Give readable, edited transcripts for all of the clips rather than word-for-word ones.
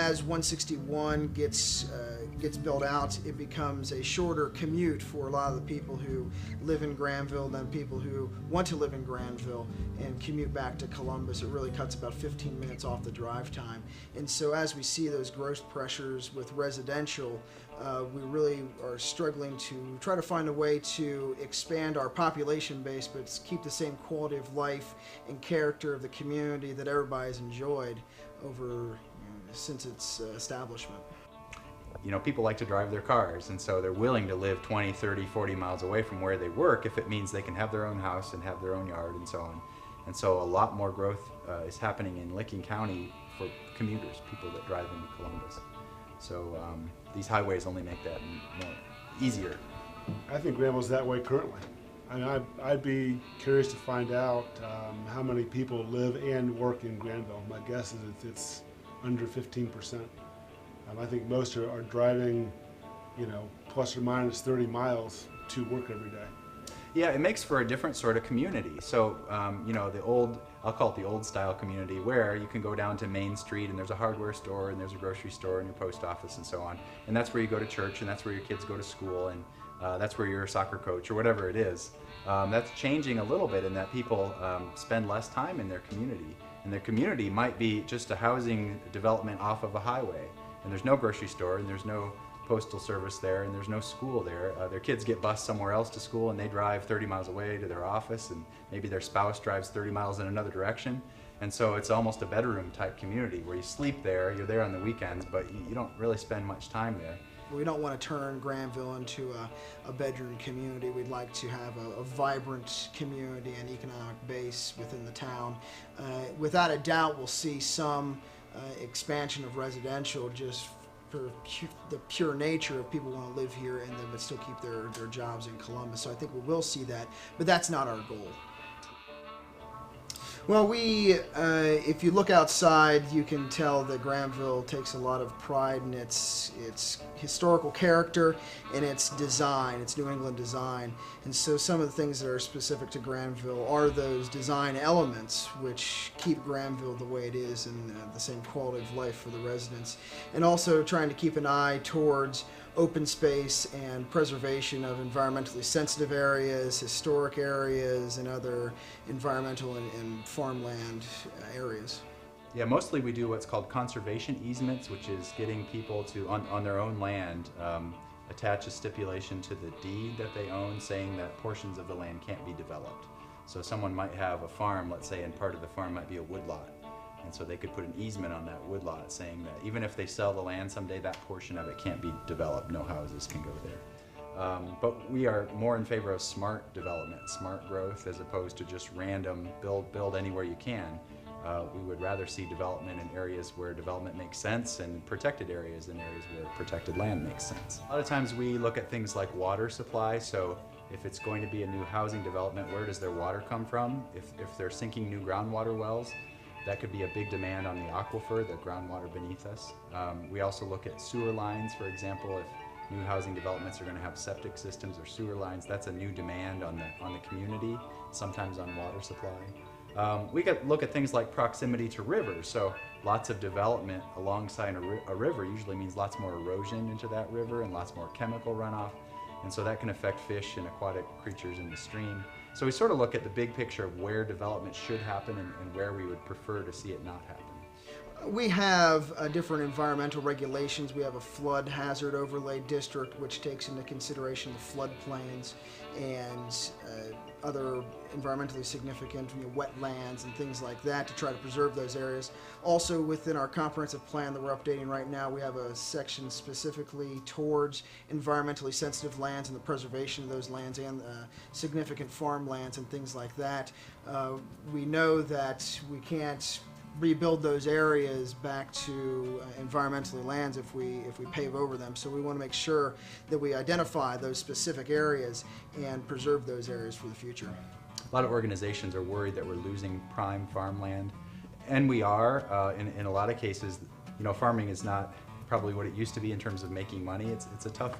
as 161 gets built out, it becomes a shorter commute for a lot of the people who live in Granville than people who want to live in Granville and commute back to Columbus. It really cuts about 15 minutes off the drive time. And so as we see those growth pressures with residential, we really are struggling to try to find a way to expand our population base but keep the same quality of life and character of the community that everybody's enjoyed over since its establishment. You know, people like to drive their cars, and so they're willing to live 20, 30, 40 miles away from where they work if it means they can have their own house and have their own yard and so on. And so a lot more growth is happening in Licking County for commuters, people that drive into Columbus. So these highways only make that more easier. I think Granville's that way currently. I mean, I'd be curious to find out how many people live and work in Granville. My guess is it's under 15%. I think most are driving, you know, plus or minus 30 miles to work every day. Yeah, it makes for a different sort of community. So, you know, the old, I'll call it the old style community, where you can go down to Main Street and there's a hardware store and there's a grocery store and your post office and so on. And that's where you go to church and that's where your kids go to school and that's where you're a soccer coach or whatever it is. That's changing a little bit in that people spend less time in their community. And their community might be just a housing development off of a highway. And there's no grocery store and there's no postal service there and there's no school there. Their kids get bused somewhere else to school and they drive 30 miles away to their office, and maybe their spouse drives 30 miles in another direction. And so it's almost a bedroom type community where you sleep there, you're there on the weekends, but you don't really spend much time there. We don't want to turn Granville into a bedroom community. We'd like to have a vibrant community and economic base within the town. Without a doubt, we'll see some expansion of residential just for the pure nature of people want to live here and then but still keep their jobs in Columbus. So I think we will see that, but that's not our goal. Well, if you look outside, you can tell that Granville takes a lot of pride in its historical character and its design, its New England design. And so some of the things that are specific to Granville are those design elements which keep Granville the way it is and the same quality of life for the residents. And also trying to keep an eye towards open space and preservation of environmentally sensitive areas, historic areas, and other environmental and farmland areas. Yeah, mostly we do what's called conservation easements, which is getting people to, on their own land, attach a stipulation to the deed that they own saying that portions of the land can't be developed. So someone might have a farm, let's say, and part of the farm might be a woodlot. And so they could put an easement on that woodlot saying that even if they sell the land someday, that portion of it can't be developed. No houses can go there. But we are more in favor of smart development, smart growth, as opposed to just random build anywhere you can. We would rather see development in areas where development makes sense and protected areas in areas where protected land makes sense. A lot of times we look at things like water supply. So if it's going to be a new housing development, where does their water come from? If they're sinking new groundwater wells, that could be a big demand on the aquifer, the groundwater beneath us. We also look at sewer lines, for example. If new housing developments are going to have septic systems or sewer lines, that's a new demand on the community, sometimes on water supply. We could look at things like proximity to rivers. So lots of development alongside a river usually means lots more erosion into that river and lots more chemical runoff. And so that can affect fish and aquatic creatures in the stream. So we sort of look at the big picture of where development should happen and where we would prefer to see it not happen. We have different environmental regulations. We have a flood hazard overlay district, which takes into consideration the floodplains and other environmentally significant wetlands and things like that to try to preserve those areas. Also, within our comprehensive plan that we're updating right now, we have a section specifically towards environmentally sensitive lands and the preservation of those lands and significant farmlands and things like that. We know that we can't rebuild those areas back to environmentally lands if we pave over them. So we want to make sure that we identify those specific areas and preserve those areas for the future. A lot of organizations are worried that we're losing prime farmland, and we are. In a lot of cases, you know, farming is not probably what it used to be in terms of making money. It's a tough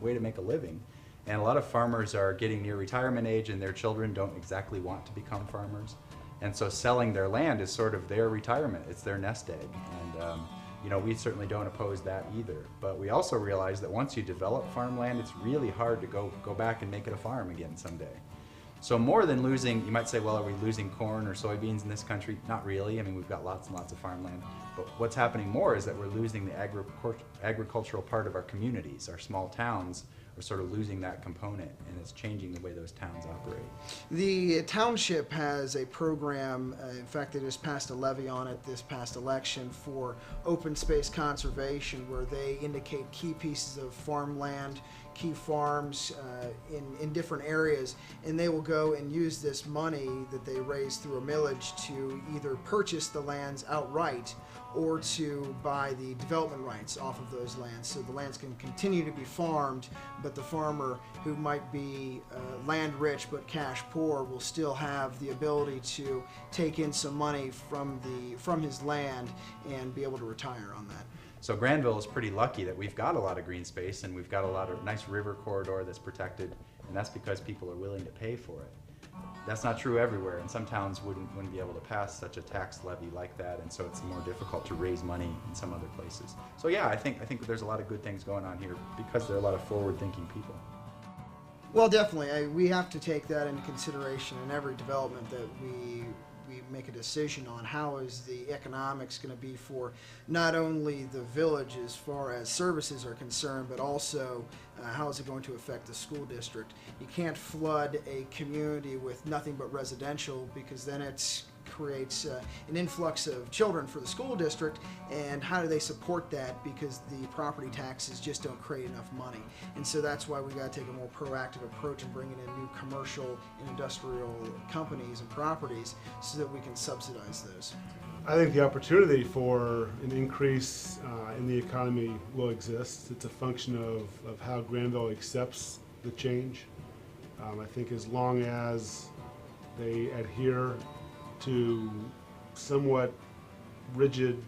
way to make a living, and a lot of farmers are getting near retirement age, and their children don't exactly want to become farmers. And so selling their land is sort of their retirement. It's their nest egg. And we certainly don't oppose that either. But we also realize that once you develop farmland, it's really hard to go back and make it a farm again someday. So more than losing, you might say, well, are we losing corn or soybeans in this country? Not really. I mean, we've got lots and lots of farmland. But what's happening more is that we're losing the agricultural part of our communities. Our small towns are sort of losing that component, and it's changing the way those towns operate. The township has a program, in fact, they just passed a levy on it this past election for open space conservation, where they indicate key pieces of farmland, key farms in different areas, and they will go and use this money that they raise through a millage to either purchase the lands outright or to buy the development rights off of those lands. So the lands can continue to be farmed, but the farmer who might be land rich but cash poor will still have the ability to take in some money from his land and be able to retire on that. So Granville is pretty lucky that we've got a lot of green space, and we've got a lot of nice river corridor that's protected, and that's because people are willing to pay for it. That's not true everywhere, and some towns wouldn't be able to pass such a tax levy like that, and so it's more difficult to raise money in some other places. So yeah, I think there's a lot of good things going on here because there are a lot of forward-thinking people. Well, definitely. We have to take that into consideration in every development that we make a decision on. How is the economics going to be for not only the village as far as services are concerned, but also how is it going to affect the school district? You can't flood a community with nothing but residential, because then it creates an influx of children for the school district, and how do they support that, because the property taxes just don't create enough money. And so that's why we got to take a more proactive approach and bringing in new commercial and industrial companies and properties so that we can subsidize those. I think the opportunity for an increase in the economy will exist. It's a function of how Granville accepts the change. I think as long as they adhere to somewhat rigid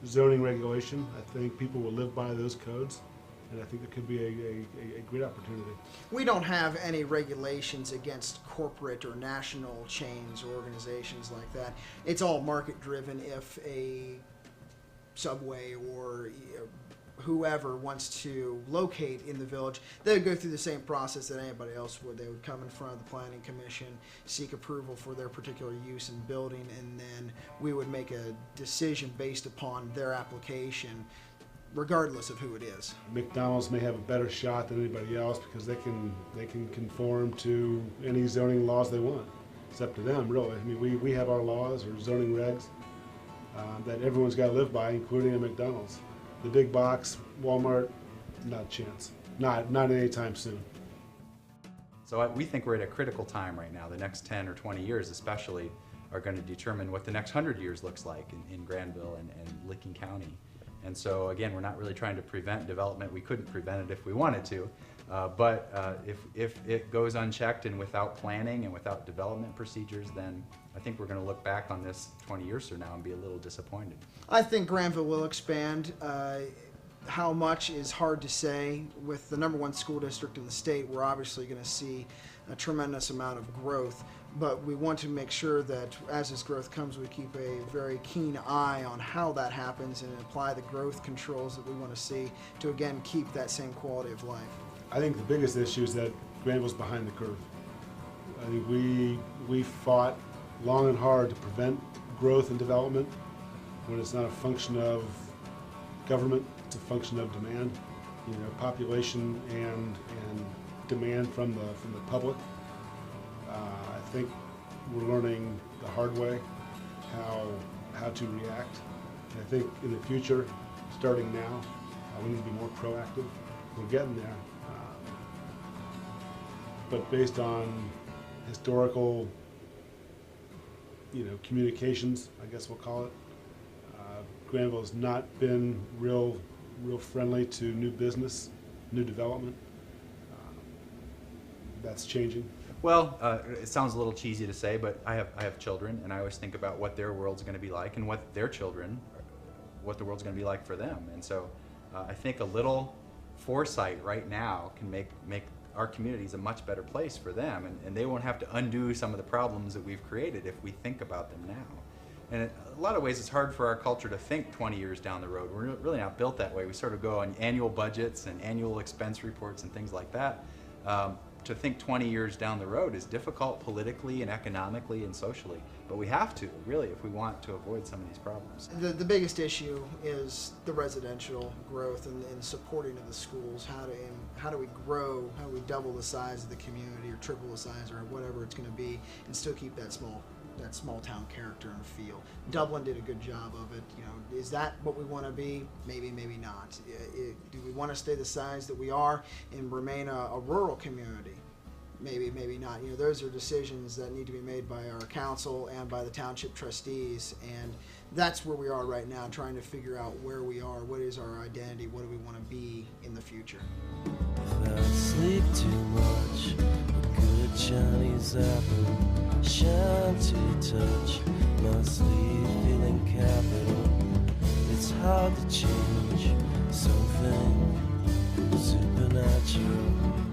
zoning regulation, I think people will live by those codes, and I think there could be a great opportunity. We don't have any regulations against corporate or national chains or organizations like that. It's all market driven. If a Subway or whoever wants to locate in the village, they would go through the same process that anybody else would. They would come in front of the planning commission, seek approval for their particular use and building, and then we would make a decision based upon their application, regardless of who it is. McDonald's may have a better shot than anybody else because they can conform to any zoning laws they want. It's up to them, really. I mean, we have our laws or zoning regs that everyone's got to live by, including a McDonald's. The big box, Walmart, not a chance. Not anytime soon. So we think we're at a critical time right now. The next 10 or 20 years especially are going to determine what the next 100 years looks like in Granville and Licking County. And so again, we're not really trying to prevent development. We couldn't prevent it if we wanted to. But if it goes unchecked and without planning and without development procedures, then I think we're going to look back on this 20 years from now and be a little disappointed. I think Granville will expand. How much is hard to say. With the #1 school district in the state, we're obviously going to see a tremendous amount of growth, but we want to make sure that as this growth comes, we keep a very keen eye on how that happens and apply the growth controls that we want to see to, again, keep that same quality of life. I think the biggest issue is that Granville's behind the curve. I think we fought long and hard to prevent growth and development when it's not a function of government, it's a function of demand, population and demand from the public. I think we're learning the hard way how to react. And I think in the future, starting now, we need to be more proactive. We're getting there, but based on historical, communications, I guess we'll call it, Granville has not been real friendly to new business, new development. That's changing. Well, it sounds a little cheesy to say, but I have children, and I always think about what their world's going to be like and what the world's going to be like for them. And so I think a little foresight right now can make our communities a much better place for them, and they won't have to undo some of the problems that we've created if we think about them now. And a lot of ways it's hard for our culture to think 20 years down the road. We're really not built that way. We sort of go on annual budgets and annual expense reports and things like that. To think 20 years down the road is difficult politically and economically and socially, but we have to, really, if we want to avoid some of these problems. The biggest issue is the residential growth and supporting of the schools. How do we grow, how do we double the size of the community or triple the size or whatever it's going to be and still keep that small town character and feel. Dublin did a good job of it. You know, is that what we want to be? Maybe, maybe not. Do we want to stay the size that we are and remain a rural community? Maybe, maybe not. You know, those are decisions that need to be made by our council and by the township trustees, and that's where we are right now, trying to figure out where we are, what is our identity, what do we want to be in the future. If I sleep too much, a good Chinese apple, shanty touch, my sleep feeling capital. It's hard to change something supernatural.